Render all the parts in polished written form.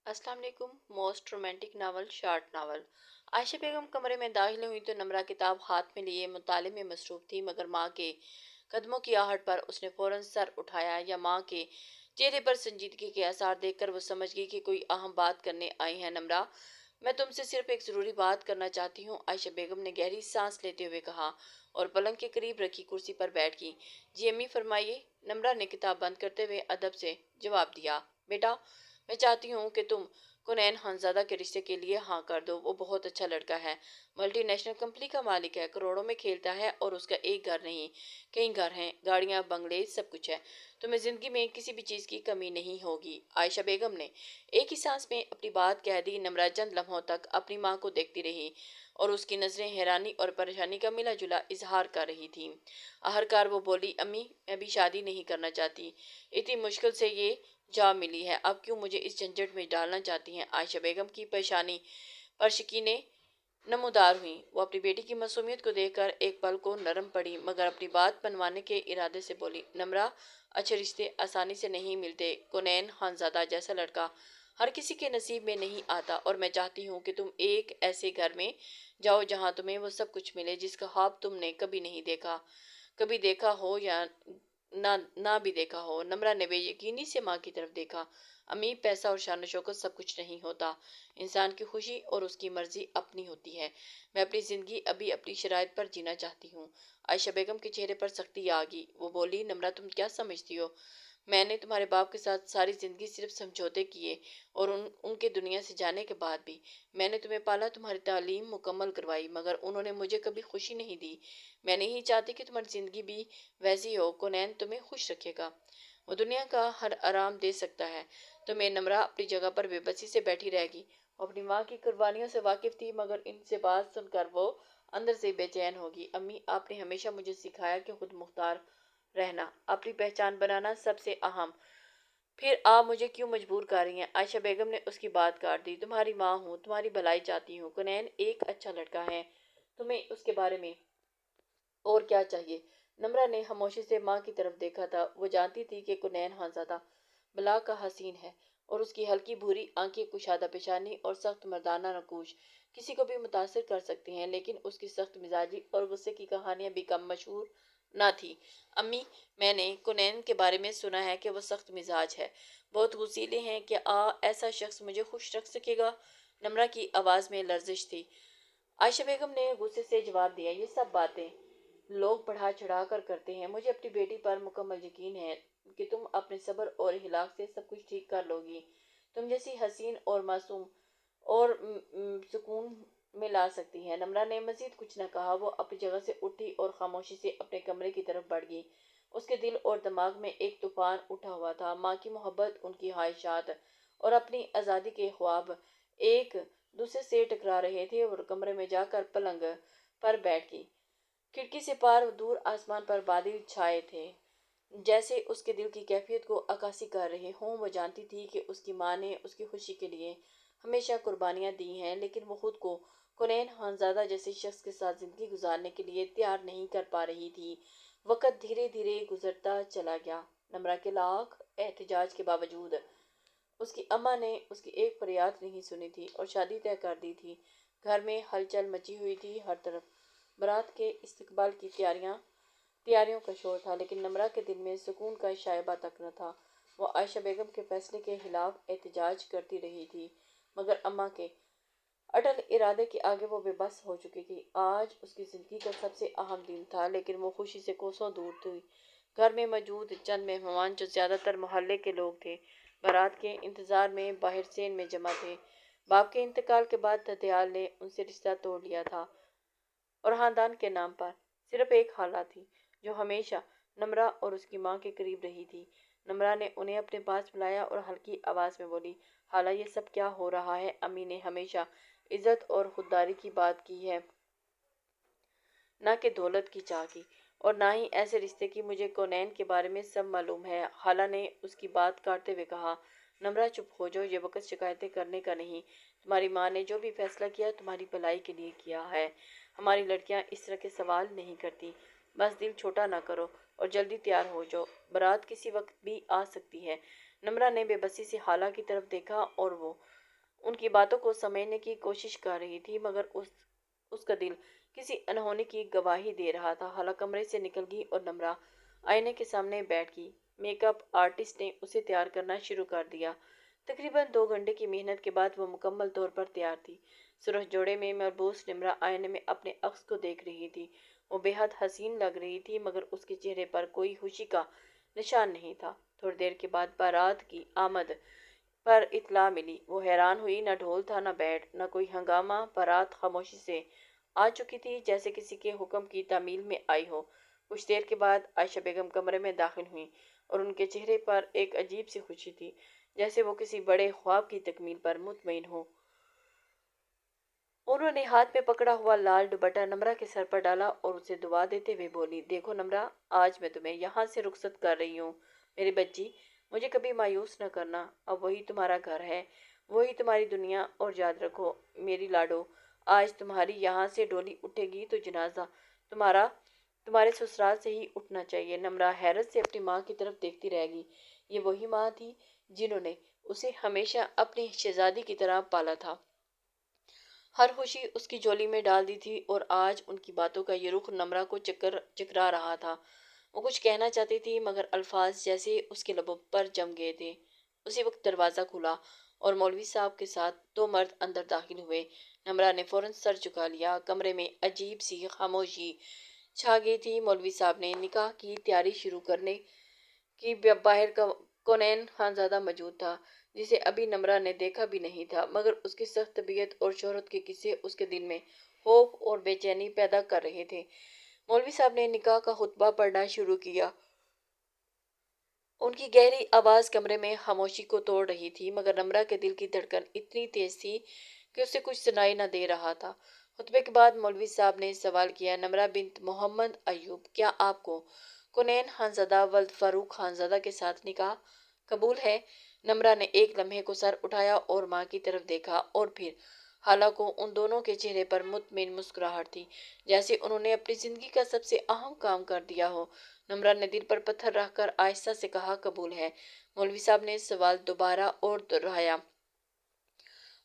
अस्सलाम वालेकुम। Most romantic novel short novel. Ayesha Begum कमरे में दाखिल हुई तो नम्रा किताब हाथ में लिए मुताले में मसरूफ थी, मगर माँ के कदमों की आहट पर उसने फौरन सर उठाया। या माँ के चेहरे पर संजीदगी के आसार देखकर वो समझ गई कि कोई अहम बात करने आई है। नम्रा, मैं तुमसे सिर्फ एक ज़रूरी बात करना चाहती हूँ, आयशा बेगम ने गहरी सांस लेते हुए कहा और पलंग के करीब रखी कुर्सी पर बैठ गई। जी अम्मी, फरमाइए, नम्रा ने किताब बंद करते हुए अदब से जवाब दिया। बेटा, मैं चाहती हूँ कि तुम कुनैन खानजादा के रिश्ते के लिए हाँ कर दो। वो बहुत अच्छा लड़का है, मल्टीनेशनल कंपनी का मालिक है, करोड़ों में खेलता है और उसका एक घर नहीं कई घर हैं, गाड़ियाँ, बंगले, सब कुछ है। तुम्हें जिंदगी में किसी भी चीज़ की कमी नहीं होगी। आयशा बेगम ने एक ही सांस में अपनी बात कह दी। नम्रा चंद लम्हों तक अपनी माँ को देखती रही और उसकी नजरें हैरानी और परेशानी का मिला जुला इजहार कर रही थी। आखिरकार वो बोली, अम्मी, मैं भी शादी नहीं करना चाहती। इतनी मुश्किल से ये जा मिली है, अब क्यों मुझे इस झंझट में डालना चाहती हैं? आयशा बेगम की परेशानी पर शकीनें नमूदार हुई। वो अपनी बेटी की मासूमियत को देखकर एक पल को नरम पड़ी, मगर अपनी बात मनवाने के इरादे से बोली, नम्रा, अच्छे रिश्ते आसानी से नहीं मिलते। कुनैन खानजादा जैसा लड़का हर किसी के नसीब में नहीं आता, और मैं चाहती हूँ कि तुम एक ऐसे घर में जाओ जहाँ तुम्हें वो सब कुछ मिले जिसका ख्वाब तुमने कभी नहीं देखा, कभी देखा हो या ना भी देखा हो। नम्रा ने बेयकीनी से माँ की तरफ देखा। अम्मी, पैसा और शान शौकत सब कुछ नहीं होता। इंसान की खुशी और उसकी मर्जी अपनी होती है। मैं अपनी जिंदगी अभी अपनी शराइत पर जीना चाहती हूँ। आयशा बेगम के चेहरे पर सख्ती आ गई। वो बोली, नम्रा, तुम क्या समझती हो? मैंने तुम्हारे बाप के साथ सारी जिंदगी सिर्फ समझौते किए, और उनके दुनिया से जाने के बाद भी मैंने तुम्हें पाला, तुम्हारी तालीम मुकम्मल करवाई, मगर उन्होंने मुझे कभी खुशी नहीं दी। मैं नहीं चाहती कि तुम्हारी जिंदगी भी वैसी हो। कुनैन तुम्हें खुश रखेगा, वो दुनिया का हर आराम दे सकता है। तुम्हें नम्रा अपनी जगह पर बेबसी से बैठी रहेगी। वो अपनी माँ की कुर्बानियों से वाकिफ थी, मगर इनसे बात सुनकर वो अंदर से बेचैन होगी। अम्मी, आपने हमेशा मुझे सिखाया कि खुद मुख्तार रहना, अपनी पहचान बनाना सबसे अहम। फिर आप मुझे क्यों मजबूर कर रही हैं? आयशा बेगम ने उसकी बात काट दी। तुम्हारी माँ हूँ, तुम्हारी भलाई चाहती हूँ। कुनैन एक अच्छा लड़का है, तुम्हें उसके बारे में और क्या चाहिए? नम्रा ने खामोशी से माँ की तरफ देखा था। वो जानती थी कि कुनैन खानजादा बला का हसीन है, और उसकी हल्की भूरी आंखें, कुशादा पेशानी और सख्त मर्दाना नकूश किसी को भी मुतासिर कर सकती हैं, लेकिन उसकी सख्त मिजाजी और गुस्से की कहानियां भी कम मशहूर ना थी। अम्मी, मैंने कुनैन के बारे में सुना है कि वो सख्त मिजाज है, बहुत गुस्सीले हैं। क्या ऐसा शख्स मुझे खुश रख सकेगा? नम्रा की आवाज़ में लर्जिश थी। आयशा बेगम ने गुस्से से जवाब दिया, ये सब बातें लोग बढ़ा चढ़ा कर करते हैं। मुझे अपनी बेटी पर मुकम्मल यकीन है कि तुम अपने सब्र और हिलाक से सब कुछ ठीक कर लोगी। तुम जैसी हसीन और मासूम और सुकून में ला सकती हैं। नम्रा ने मजीद कुछ न कहा। वो अपनी जगह से उठी और खामोशी से अपने कमरे की तरफ बढ़ गई। उसके दिल और दिमाग में एक तूफान उठा हुआ था। माँ की मोहब्बत, उनकी ख्वाहिशात और अपनी आज़ादी के ख्वाब एक दूसरे से टकरा रहे थे, और कमरे में जाकर पलंग पर बैठ गई। खिड़की से पार दूर आसमान पर बादल छाए थे, जैसे उसके दिल की कैफियत को अक्कासी कर रहे हों। वो जानती थी कि उसकी माँ ने उसकी खुशी के लिए हमेशा कुर्बानियाँ दी हैं, लेकिन वो खुद को कुनैन खानजादा जैसे शख्स के साथ जिंदगी गुजारने के लिए तैयार नहीं कर पा रही थी। वक़्त धीरे धीरे गुजरता चला गया। नम्रा के लाख एहतजाज के बावजूद उसकी अम्मा ने उसकी एक फरियाद नहीं सुनी थी और शादी तय कर दी थी। घर में हलचल मची हुई थी, हर तरफ बारात के इस्तकबाल की तैयारियों का शोर था, लेकिन नम्रा के दिल में सुकून का शायबा तक न था। वो आयशा बेगम के फैसले के खिलाफ एहतजाज करती रही थी, मगर अम्मा के अटल इरादे के आगे वो बेबस हो चुकी थी। आज उसकी जिंदगी का सबसे अहम दिन था, लेकिन वो खुशी से कोसों दूर थी। घर में मौजूद चंद मेहमान, जो ज्यादातर मोहल्ले के लोग थे, बारात के इंतजार में बाहर सेन में जमा थे। बाप के इंतकाल के बाद ददयाल ने उनसे रिश्ता तोड़ लिया था, और खानदान के नाम पर सिर्फ एक खाला थी जो हमेशा नम्रा और उसकी माँ के करीब रही थी। नम्रा ने उन्हें अपने पास बुलाया और हल्की आवाज में बोली, खाला, ये सब क्या हो रहा है? अम्मी ने हमेशा इज्जत और खुददारी की बात की है, न कि दौलत की चाह की, और ना ही ऐसे रिश्ते की। मुझे कोनैन के बारे में सब मालूम है। खाला ने उसकी बात काटते हुए कहा। नम्रा, चुप हो जाओ, ये वक्त शिकायतें करने का नहीं। तुम्हारी माँ ने जो भी फैसला किया तुम्हारी भलाई के लिए किया है। हमारी लड़कियां इस तरह के सवाल नहीं करती। बस दिल छोटा ना करो और जल्दी तैयार हो जाओ, बारात किसी वक्त भी आ सकती है। نمرہ نے بے بسی سے خالہ کی طرف دیکھا اور وہ ان کی باتوں کو سمجھنے کی کوشش کر رہی تھی، مگر اس کا دل کسی انہونی کی گواہی دے رہا تھا۔ خالہ کمرے سے نکل گئی اور نمرہ آئینے کے سامنے بیٹھ گئی۔ میک اپ آرٹسٹ نے اسے تیار کرنا شروع کر دیا۔ تقریباً 2 گھنٹے کی محنت کے بعد وہ مکمل طور پر تیار تھی۔ سرخ جوڑے میں ملبوس نمرہ آئینے میں اپنے عکس کو دیکھ رہی تھی۔ وہ بے حد حسین لگ رہی تھی، مگر اس کے چہرے پر کوئی خوشی کا نشان نہیں تھا۔ تھوڑی دیر کے بعد بارات کی آمد پر اطلاع ملی۔ وہ حیران ہوئی، نہ ڈھول تھا، نہ بینڈ، نہ کوئی ہنگامہ۔ بارات خاموشی سے آ چکی تھی، جیسے کسی کے حکم کی تعمیل میں آئی ہو۔ کچھ دیر کے بعد عائشہ بیگم کمرے میں داخل ہوئیں اور ان کے چہرے پر ایک عجیب سی خوشی تھی، جیسے وہ کسی بڑے خواب کی تکمیل پر مطمئن ہو۔ انہوں نے ہاتھ میں پکڑا ہوا لال دوپٹہ نمرہ کے سر پر ڈالا اور اسے دعا دیتے ہوئے بولی، دیکھو نمرہ، آج میں تمہیں یہاں سے رخصت کر رہی ہوں۔ میری بچی، مجھے کبھی مایوس نہ کرنا۔ اب وہی تمہارا گھر ہے، وہی تمہاری دنیا، اور یاد رکھو میری لاڈو، آج تمہاری یہاں سے ڈولی اٹھے گی تو جنازہ تمہارے سسرال سے ہی اٹھنا چاہیے۔ نمرہ حیرت سے اپنی ماں کی طرف دیکھتی رہ گئی۔ یہ وہی ماں تھی جنہوں نے اسے ہمیشہ اپنی شہزادی کی طرح پالا تھا، ہر خوشی اس کی جھولی میں ڈال دی تھی، اور آج ان کی باتوں کا یہ رخ نمرہ کو چکرا رہا تھا۔ وہ کچھ کہنا چاہتی تھی، مگر الفاظ جیسے اس کے لبوں پر جم گئے تھے۔ اسی وقت دروازہ کھلا اور مولوی صاحب کے ساتھ 2 مرد اندر داخل ہوئے۔ نمرہ نے فوراً سر جھکا لیا۔ کمرے میں عجیب سی خاموشی چھا گئی تھی۔ مولوی صاحب نے نکاح کی تیاری شروع کرنے کی باہر کونین خانزادہ موجود تھا، جسے ابھی نمرہ نے دیکھا بھی نہیں تھا، مگر اس کی سخت طبیعت اور شہرت کے قصے اس کے دل میں خوف اور بے چینی پیدا کر رہے تھے۔ مولوی صاحب نے نکاح کا خطبہ پڑھنا شروع کیا۔ ان کی گہری آواز کمرے میں خاموشی کو توڑ رہی تھی، مگر نمرہ کے دل کی دھڑکن اتنی تیز تھی کہ اسے کچھ سنائی نہ دے رہا تھا۔ خطبے کے بعد مولوی صاحب نے سوال کیا، نمرہ بنت محمد ایوب، کیا آپ کو کونین خانزادہ ولد فاروق خانزادہ کے ساتھ نکاح قبول ہے؟ نمرہ نے ایک لمحے کو سر اٹھایا اور ماں کی طرف دیکھا اور پھر خالہ کو۔ ان دونوں کے چہرے پر مطمئن مسکراہٹ تھی، جیسے انہوں نے اپنی زندگی کا سب سے اہم کام کر دیا ہو۔ نمرہ نے دل پر پتھر رکھ کر آہستہ سے کہا، قبول ہے۔ مولوی صاحب نے سوال دوبارہ اور دہرایا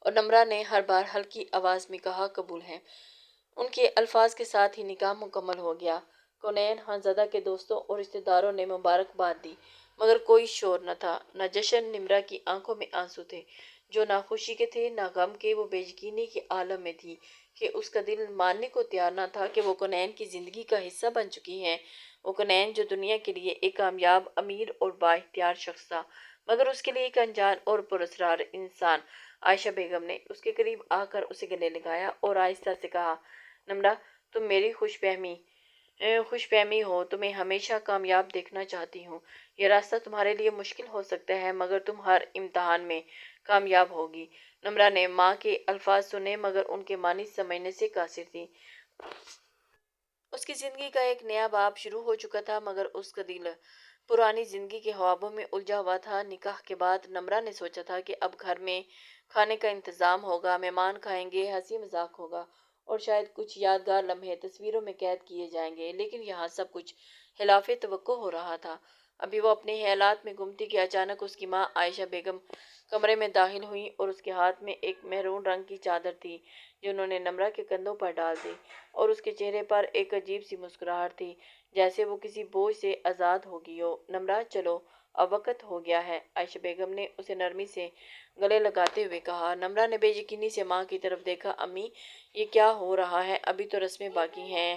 اور نمرہ نے ہر بار ہلکی آواز میں کہا، قبول ہے۔ ان کے الفاظ کے ساتھ ہی نکاح مکمل ہو گیا۔ کونین خانزادہ کے دوستوں اور رشتہ داروں نے مبارکباد دی، مگر کوئی شور نہ تھا، نہ جشن۔ نمرہ کی آنکھوں میں آنسو تھے، جو نہ خوشی کے تھے نہ غم کے۔ وہ بے یقینی کے عالم میں تھی کہ اس کا دل ماننے کو تیار نہ تھا کہ وہ کونین کی زندگی کا حصہ بن چکی ہے۔ وہ کونین جو دنیا کے لیے ایک کامیاب، امیر اور بااختیار شخص تھا، مگر اس کے لیے ایک انجان اور پراسرار انسان۔ عائشہ بیگم نے اس کے قریب آ کر اسے گلے لگایا اور آہستہ سے کہا، نمرہ، تم میری خوش فہمی ہو، تمہیں ہمیشہ کامیاب دیکھنا چاہتی ہوں۔ یہ راستہ تمہارے لیے مشکل ہو سکتا ہے، مگر تم ہر امتحان میں کامیاب ہوگی۔ نمرہ نے ماں کے الفاظ سنے، مگر ان کے معنی سمجھنے سے قاصر تھی۔ اس کی زندگی کا ایک نیا باب شروع ہو چکا تھا، مگر اس کا دل پرانی زندگی کے خوابوں میں الجھا ہوا تھا۔ نکاح کے بعد نمرہ نے سوچا تھا کہ اب گھر میں کھانے کا انتظام ہوگا، مہمان کھائیں گے، ہنسی مذاق ہوگا، اور شاید کچھ یادگار لمحے تصویروں میں قید کیے جائیں گے، لیکن یہاں سب کچھ خلاف توقع ہو رہا تھا۔ ابھی وہ اپنے خیالات میں گم تھی کہ اچانک اس کی ماں عائشہ بیگم کمرے میں داخل ہوئیں، اور اس کے ہاتھ میں ایک میرون رنگ کی چادر تھی جو انہوں نے نمرہ کے کندھوں پر ڈال دی، اور اس کے چہرے پر ایک عجیب سی مسکراہٹ تھی، جیسے وہ کسی بوجھ سے آزاد ہو گئی ہو۔ نمرہ، چلو، اب وقت ہو گیا ہے، عائشہ بیگم نے اسے نرمی سے گلے لگاتے ہوئے کہا۔ نمرہ نے بے یقینی سے ماں کی طرف دیکھا، امی، یہ کیا ہو رہا ہے؟ ابھی تو رسمیں باقی ہیں۔